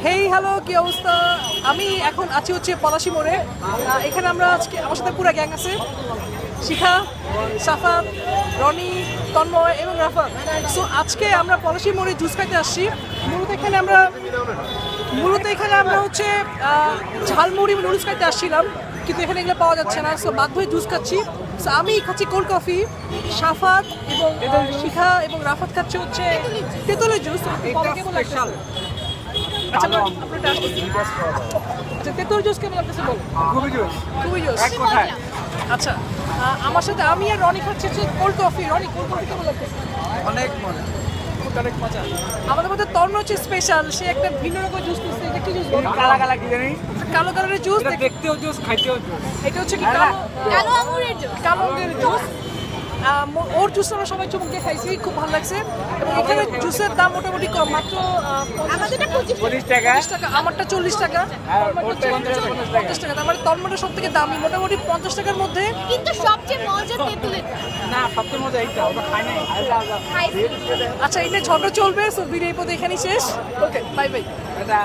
Hey hello, কি অবস্থা? আমি এখন আছি হচ্ছে পলাশী মোড়ে। এখানে আমরা আজকে আমার সাথে পুরো গ্যাং আছে, শিখা, সাফাত, রনি, তন্ময় এবং রাফাত। সো আজকে আমরা পলাশী মোড়ে জুস খাইতে আসছি। মূলত এখানে আমরা হচ্ছে ঝালমুড়ি নুডলস খাইতে আসছিলাম, কিন্তু এখানে এগুলো পাওয়া যাচ্ছে না। সো বাধ্য হয়ে জুস খাচ্ছি। সো আমি খাচ্ছি কোল্ড কফি, সাফাত এবং শিখা এবং রাফাত খাচ্ছে হচ্ছে তেঁতুলের জুস। আচ্ছা, তেঁতুল জুস কেমন লাগতেছে বল? খুবই জুস। আচ্ছা, আমার সাথে আমি আর রনি খাচ্ছি হচ্ছে cold coffee. Roni, cold coffee কেমন লাগতেছে? অনেক মজা। আমাদের মধ্যে তর্ণ হচ্ছে স্পেশাল, সে একটা ভিন্ন রকম জুস করছে। এটা কি জুস? কালা কি জানি, কালো কালারের জুস। দেখতেও জুস, খাইতেও জুস। এটা হচ্ছে কি কালো আঙুরের জুস। ওর জুস আমরা সবাই চমক দিয়ে খাইছি, খুব ভালো লাগছে। এবং এখানে জুসের দাম মোটামুটি কম, মাত্র 40 টাকা, আমারটা 40 টাকা, 50 টাকা। আমার তন্ময়টা সব থেকে দামি, মোটামুটি 50 টাকার মধ্যে। কিন্তু সবচেয়ে মজা তেঁতুলের। না সবচেয়ে মজা এইটা, ওটা খাই নাই। আচ্ছা, এটা ঝগড়া চলবে। সো ভিডিও এখানেই শেষ। ওকে, বাই বাই। এটা